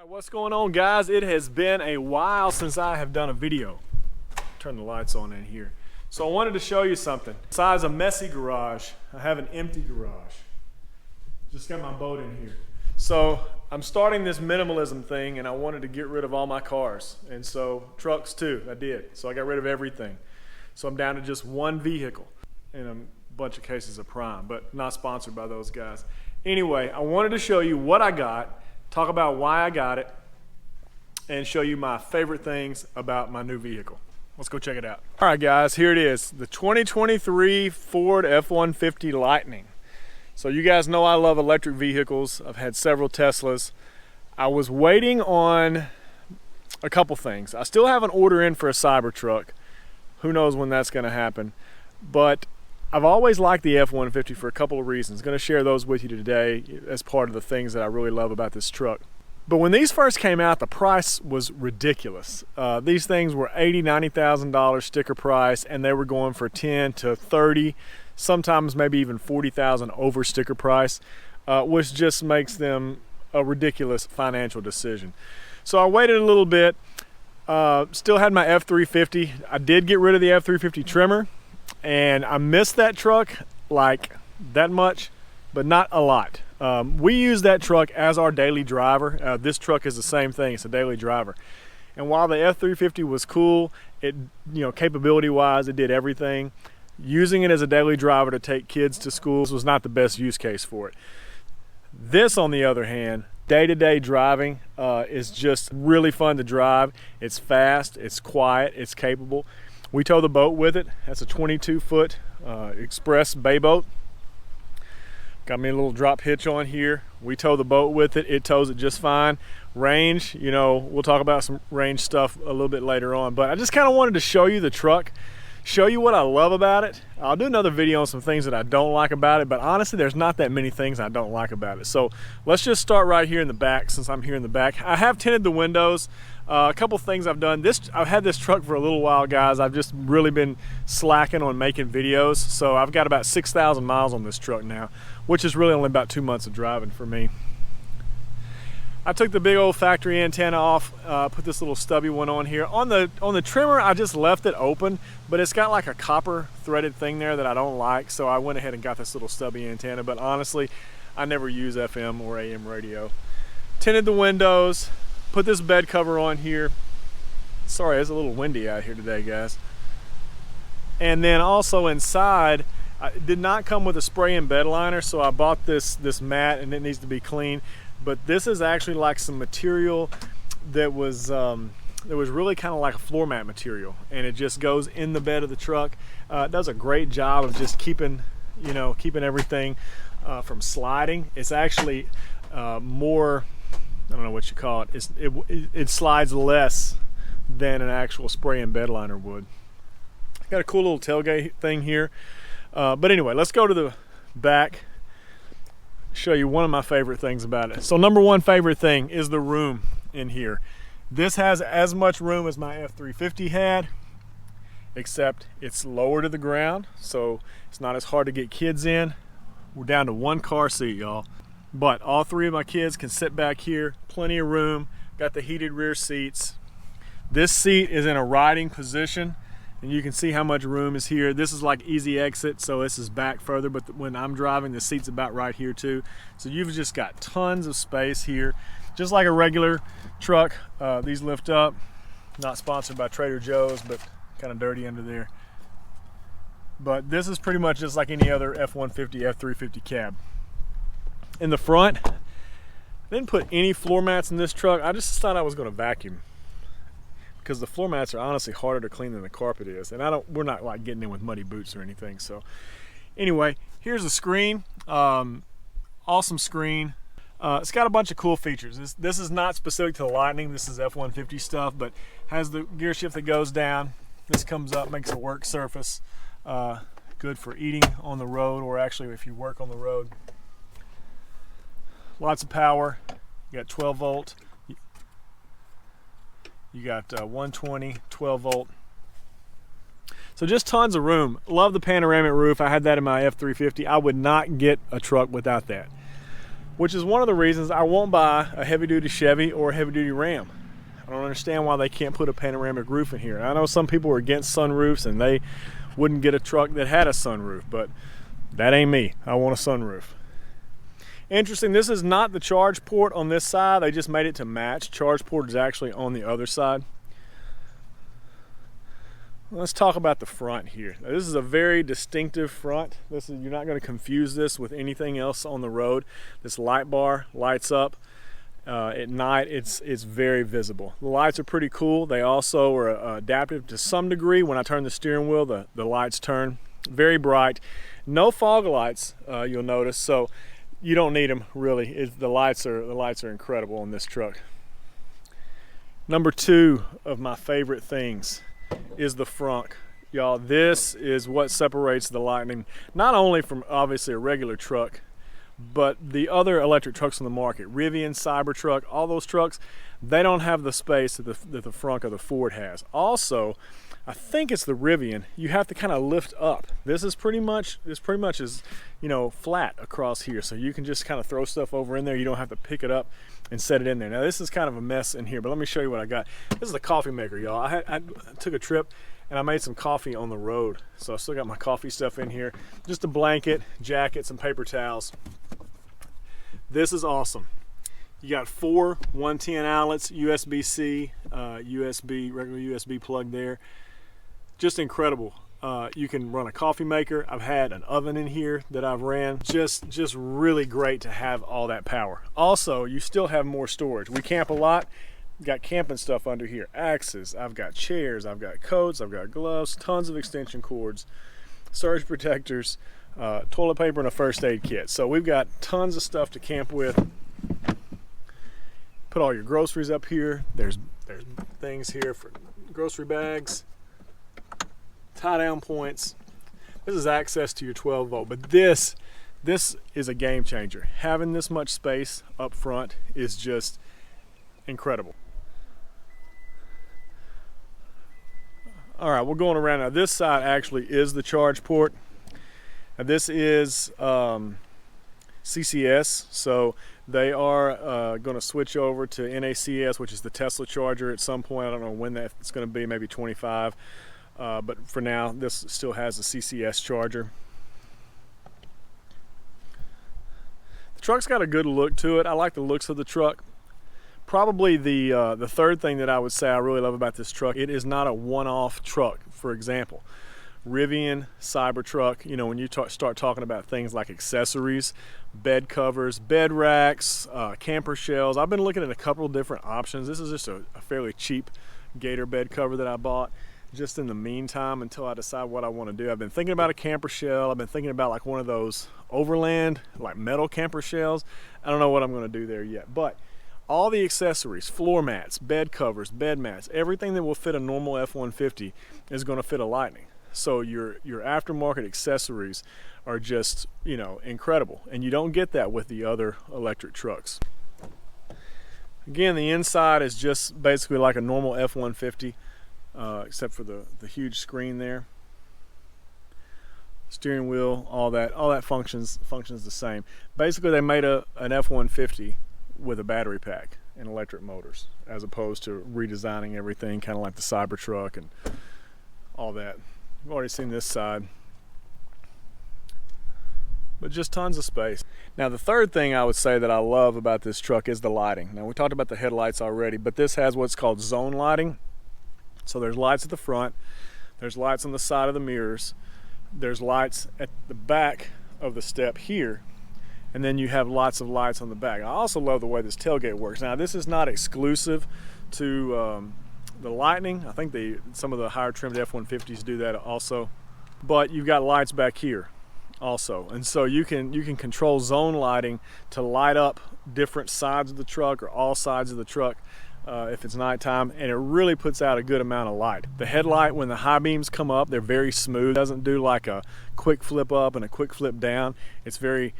What's going on, guys? It has been a while since I have done a video. Turn the lights on in here. So I wanted to show you something. Besides a messy garage, I have an empty garage. Just got my boat in here. So I'm starting this minimalism thing, and I wanted to get rid of all my cars, and so trucks too. I did. So I got rid of everything. So I'm down to just one vehicle in a bunch of cases of Prime, but not sponsored by those guys. Anyway, I wanted to show you what I got, talk about why I got it, and show you my favorite things about my new vehicle. Let's go check it out. All right, guys, here it is. The 2023 Ford F-150 Lightning. So you guys know I love electric vehicles. I've had several Teslas. I was waiting on a couple things. I still have an order in for a Cybertruck. Who knows when that's gonna happen. But I've always liked the F-150 for a couple of reasons. I'm gonna share those with you today as part of the things that I really love about this truck. But when these first came out, the price was ridiculous. These things were $80,000, $90,000 sticker price, and they were going for 10 to 30, sometimes maybe even 40,000 over sticker price, which just makes them a ridiculous financial decision. So I waited a little bit, still had my F-350. I did get rid of the F-350 trimmer, and I missed that truck like that much, but not a lot. We use that truck as our daily driver. This truck is the same thing, it's a daily driver. And while the F-350 was cool, it, capability wise, it did everything. Using it as a daily driver to take kids to school was not the best use case for it. This, on the other hand, day-to-day driving is just really fun to drive. It's fast, it's quiet, it's capable. We tow the boat with it. That's a 22-foot express bay boat. Got me a little drop hitch on here. We tow the boat with it. It tows it just fine. Range, we'll talk about some range stuff a little bit later on, but I just kind of wanted to show you the truck, show you what I love about it. I'll do another video on some things that I don't like about it, but honestly, there's not that many things I don't like about it. So let's just start right here in the back, since I'm here in the back. I have tinted the windows. A couple things I've done. I've had this truck for a little while, guys. I've just really been slacking on making videos. So I've got about 6,000 miles on this truck now, which is really only about 2 months of driving for me. I took the big old factory antenna off, put this little stubby one on here. On the trimmer, I just left it open, but it's got like a copper threaded thing there that I don't like, so I went ahead and got this little stubby antenna, but honestly, I never use FM or AM radio. Tinted the windows, put this bed cover on here. Sorry, it's a little windy out here today, guys. And then also inside, it did not come with a spray and bed liner, so I bought this mat, and it needs to be clean. But this is actually like some material that was really kind of like a floor mat material, and it just goes in the bed of the truck. It does a great job of just keeping everything from sliding. It's actually more, I don't know what you call it. It slides less than an actual spray and bed liner would. Got a cool little tailgate thing here. But anyway, let's go to the back. Show you one of my favorite things about it. So number one favorite thing is the room in here. This has as much room as my F-350 had, except it's lower to the ground, so it's not as hard to get kids in. We're down to one car seat, y'all. But all three of my kids can sit back here, plenty of room, got the heated rear seats. This seat is in a riding position, and you can see how much room is here. This is like easy exit, so this is back further, but when I'm driving, the seat's about right here too. So you've just got tons of space here, just like a regular truck. These lift up, not sponsored by Trader Joe's, but kind of dirty under there. But this is pretty much just like any other F-150, F-350 cab. In the front, I didn't put any floor mats in this truck. I just thought I was gonna vacuum, because the floor mats are honestly harder to clean than the carpet is, and we're not like getting in with muddy boots or anything. So anyway, here's the screen. Awesome screen. It's got a bunch of cool features. This is not specific to the Lightning. This is F-150 stuff, but has the gear shift that goes down. This comes up, makes a work surface. Good for eating on the road, or actually if you work on the road. Lots of power. You got 12 volt. You got 120, 12 volt. So just tons of room. Love the panoramic roof. I had that in my F-350. I would not get a truck without that. which is one of the reasons I won't buy a heavy-duty Chevy or a heavy-duty Ram. I don't understand why they can't put a panoramic roof in here. I know some people are against sunroofs and they wouldn't get a truck that had a sunroof, but that ain't me. I want a sunroof. Interesting, this is not the charge port on this side. They just made it to match. Charge port is actually on the other side. Let's talk about the front here. Now, this is a very distinctive front. You're not going to confuse this with anything else on the road. This light bar lights up at night. It's very visible. The lights are pretty cool. They also are adaptive to some degree. When I turn the steering wheel, the lights turn. Very bright. No fog lights, you'll notice. So you don't need them really. The lights are incredible on this truck. Number 2 of my favorite things is the Frunk. Y'all, this is what separates the Lightning not only from obviously a regular truck, but the other electric trucks on the market. Rivian, Cybertruck, all those trucks, they don't have the space that the Frunk or the Ford has. Also, I think it's the Rivian, you have to kind of lift up. This pretty much is, you know, flat across here, so you can just kind of throw stuff over in there. You don't have to pick it up and set it in there. Now this is kind of a mess in here, but let me show you what I got. This is a coffee maker, y'all. I took a trip and I made some coffee on the road, so I still got my coffee stuff in here. Just a blanket, jacket, some paper towels. This is awesome. You got 4 110 outlets, USB-C, regular USB plug there. Just incredible. You can run a coffee maker. I've had an oven in here that I've ran. Just really great to have all that power. Also, you still have more storage. We camp a lot. Got camping stuff under here. Axes, I've got chairs, I've got coats, I've got gloves, tons of extension cords, surge protectors, toilet paper, and a first aid kit. So we've got tons of stuff to camp with. Put all your groceries up here. There's things here for grocery bags, tie down points. This is access to your 12 volt, but this is a game changer. Having this much space up front is just incredible. All right, we're going around now. This side actually is the charge port. Now this is CCS, so they are going to switch over to NACS, which is the Tesla charger at some point. I don't know when that's going to be, maybe 25. But for now, this still has a CCS charger. The truck's got a good look to it. I like the looks of the truck. Probably the third thing that I would say I really love about this truck, it is not a one-off truck. For example, Rivian, Cybertruck, you know, when you start talking about things like accessories, bed covers, bed racks, camper shells, I've been looking at a couple of different options. This is just a fairly cheap Gator bed cover that I bought just in the meantime until I decide what I want to do. I've been thinking about a camper shell. I've been thinking about like one of those overland, like metal camper shells. I don't know what I'm going to do there yet, but all the accessories, floor mats, bed covers, bed mats, everything that will fit a normal F-150 is going to fit a Lightning. So your aftermarket accessories are just, you know, incredible, and you don't get that with the other electric trucks. Again, the inside is just basically like a normal F-150, except for the huge screen there. Steering wheel, all that functions the same. Basically, they made an F-150 with a battery pack and electric motors, as opposed to redesigning everything kind of like the Cybertruck and all that. You've already seen this side, but just tons of space. Now the third thing I would say that I love about this truck is the lighting. Now we talked about the headlights already, but this has what's called zone lighting. So there's lights at the front, there's lights on the side of the mirrors, there's lights at the back of the step here, and then you have lots of lights on the back. I also love the way this tailgate works. Now this is not exclusive to the Lightning. I think some of the higher trimmed F-150s do that also, but you've got lights back here also, and so you can control zone lighting to light up different sides of the truck or all sides of the truck if it's nighttime, and it really puts out a good amount of light. The headlight, when the high beams come up, they're very smooth. It doesn't do like a quick flip up and a quick flip down. It's very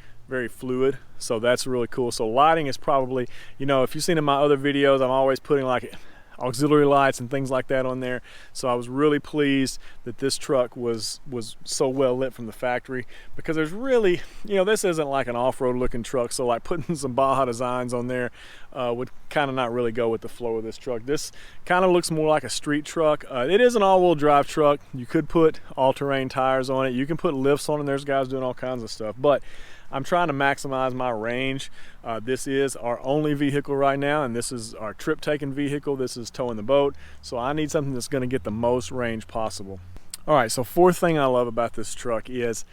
fluid, so that's really cool. So lighting is probably, you know, if you've seen in my other videos, I'm always putting like auxiliary lights and things like that on there. So I was really pleased that this truck was so well lit from the factory, because there's really, you know, this isn't like an off-road looking truck, so like putting some Baja designs on there would kind of not really go with the flow of this truck. This kind of looks more like a street truck. It is an all-wheel drive truck. You could put all-terrain tires on it. You can put lifts on it. There's guys doing all kinds of stuff, but I'm trying to maximize my range. This is our only vehicle right now, and this is our trip taking vehicle. This is towing the boat, so I need something that's going to get the most range possible. All right, so fourth thing I love about this truck is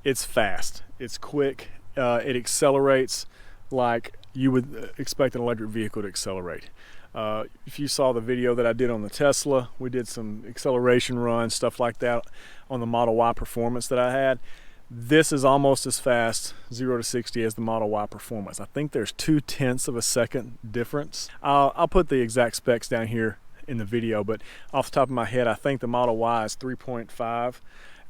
it's fast, it's quick, it accelerates like you would expect an electric vehicle to accelerate. If you saw the video that I did on the Tesla, we did some acceleration runs, stuff like that on the Model Y Performance that I had. This is almost as fast 0 to 60 as the Model Y Performance. I think there's 0.2 of a second difference. I'll put the exact specs down here in the video, but off the top of my head, I think the Model Y is 3.5,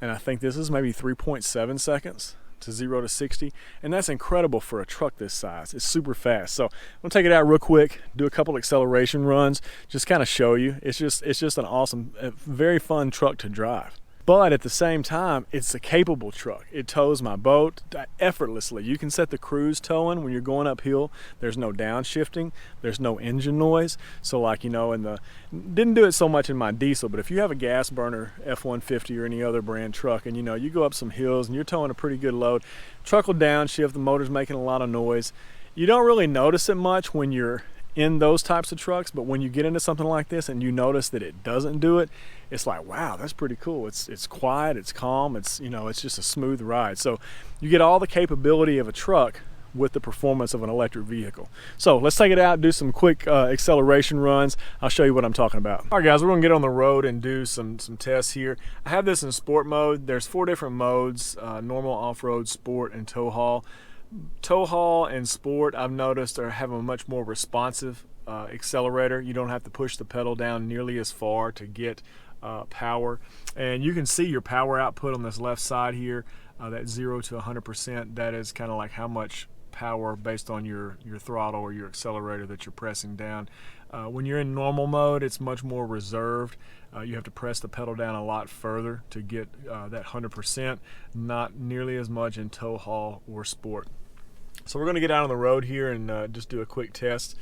and I think this is maybe 3.7 seconds to 0 to 60, and that's incredible for a truck this size. It's super fast. So I'm gonna take it out real quick, do a couple acceleration runs, just kind of show you. It's just an awesome, very fun truck to drive. But at the same time, it's a capable truck. It tows my boat effortlessly. You can set the cruise towing when you're going uphill. There's no downshifting. There's no engine noise. So like, you know, didn't do it so much in my diesel, but if you have a gas burner F-150 or any other brand truck, and you know, you go up some hills and you're towing a pretty good load, truck will downshift, the motor's making a lot of noise. You don't really notice it much when you're in those types of trucks, but when you get into something like this and you notice that it doesn't do it, it's like, wow, that's pretty cool. It's quiet, it's calm, it's, you know, it's just a smooth ride. So you get all the capability of a truck with the performance of an electric vehicle. So let's take it out, do some quick acceleration runs. I'll show you what I'm talking about. All right guys, we're gonna get on the road and do some tests here. I have this in sport mode. There's 4 different modes, normal, off-road, sport, and tow haul. Tow haul and sport, I've noticed, have a much more responsive accelerator. You don't have to push the pedal down nearly as far to get power, and you can see your power output on this left side here, that 0 to 100%. That is kind of like how much power based on your throttle or your accelerator that you're pressing down. When you're in normal mode, it's much more reserved. You have to press the pedal down a lot further to get that 100%, not nearly as much in tow haul or sport. So we're going to get out on the road here and just do a quick test.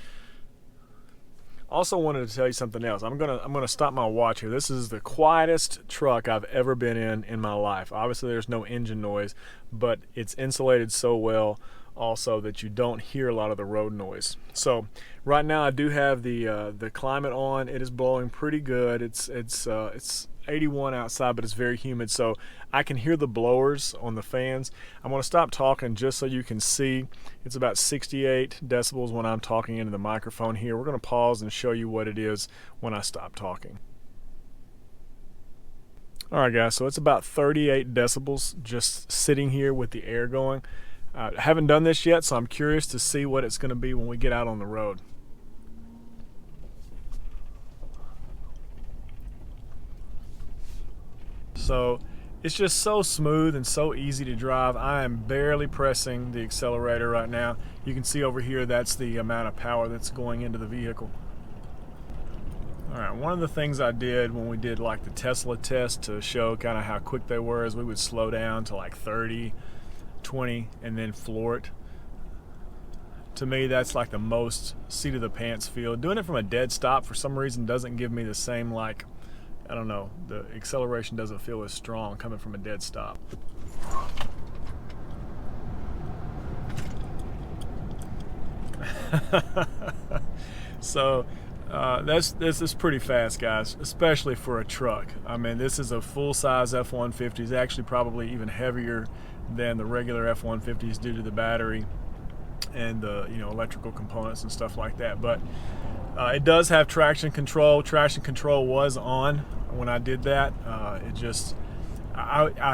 Also wanted to tell you something else. I'm gonna stop my watch here. This is the quietest truck I've ever been in my life. Obviously there's no engine noise, but it's insulated so well also that you don't hear a lot of the road noise. So right now I do have the climate on. It is blowing pretty good. It's 81 outside, but it's very humid, so I can hear the blowers on the fans. I'm going to stop talking just so you can see. It's about 68 decibels when I'm talking into the microphone here. We're going to pause and show you what it is when I stop talking. All right guys, so it's about 38 decibels just sitting here with the air going. I haven't done this yet, so I'm curious to see what it's going to be when we get out on the road. So it's just so smooth and so easy to drive. I am barely pressing the accelerator right now. You can see over here, that's the amount of power that's going into the vehicle. All right, one of the things I did when we did like the Tesla test to show kind of how quick they were is we would slow down to like 30, 20, and then floor it. To me, that's like the most seat of the pants feel. Doing it from a dead stop for some reason doesn't give me the same, like, I don't know, the acceleration doesn't feel as strong coming from a dead stop. So this is pretty fast, guys, especially for a truck. I mean, this is a full-size F-150. It's actually probably even heavier than the regular F-150s due to the battery and the electrical components and stuff like that. But it does have traction control. Traction control was on when I did that. I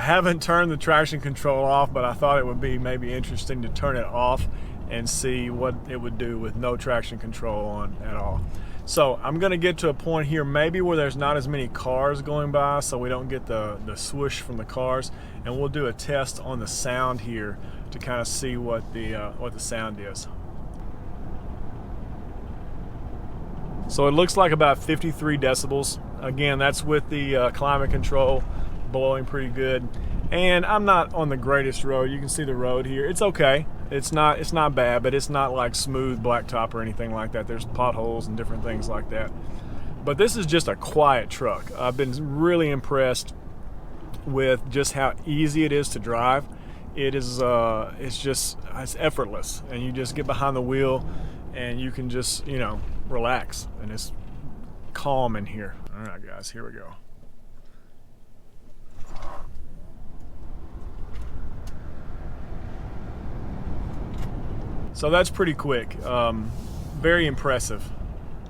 haven't turned the traction control off, but I thought it would be maybe interesting to turn it off and see what it would do with no traction control on at all. So I'm going to get to a point here maybe where there's not as many cars going by, so we don't get the swoosh from the cars, and we'll do a test on the sound here to kind of see what the sound is. So it looks like about 53 decibels. Again, that's with the climate control blowing pretty good. And I'm not on the greatest road. You can see the road here. It's okay. It's not bad, but it's not like smooth blacktop or anything like that. There's potholes and different things like that. But this is just a quiet truck. I've been really impressed with just how easy it is to drive. It is it's effortless, and you just get behind the wheel and you can just, you know, relax, and it's calm in here. All right, guys, here we go. So that's pretty quick. Very impressive.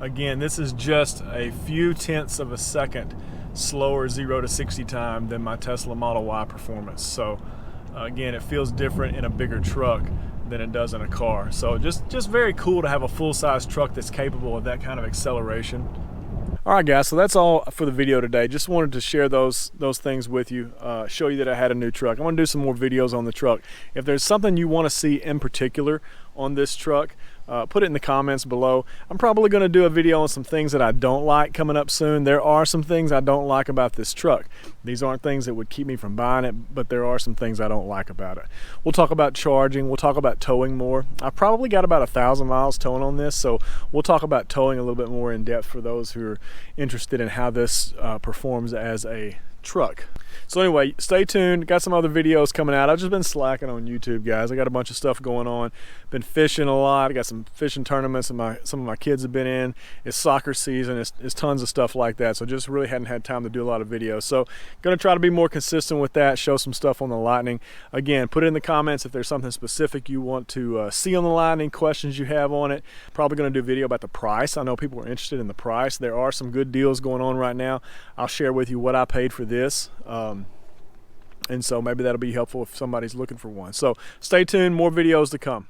Again, this is just a few tenths of a second slower 0 to 60 time than my Tesla Model Y performance. So again, it feels different in a bigger truck than it does in a car. So just very cool to have a full-size truck that's capable of that kind of acceleration. All right, guys, so that's all for the video today. Just wanted to share those things with you, show you that I had a new truck. I want to do some more videos on the truck. If there's something you want to see in particular on this truck, put it in the comments below. I'm probably going to do a video on some things that I don't like coming up soon. There are some things I don't like about this truck. These aren't things that would keep me from buying it, but there are some things I don't like about it. We'll talk about charging. We'll talk about towing more. I've probably got about 1,000 miles towing on this, so we'll talk about towing a little bit more in depth for those who are interested in how this performs as a truck. So anyway, stay tuned. Got some other videos coming out. I've just been slacking on YouTube, guys. I got a bunch of stuff going on. Been fishing a lot. I got some fishing tournaments and some of my kids have been in. It's soccer season. It's tons of stuff like that. So just really hadn't had time to do a lot of videos. So gonna try to be more consistent with that, show some stuff on the Lightning. Again, put it in the comments if there's something specific you want to see on the Lightning, questions you have on it. Probably gonna do a video about the price. I know people are interested in the price. There are some good deals going on right now. I'll share with you what I paid for this. And so maybe that'll be helpful if somebody's looking for one. So stay tuned, more videos to come.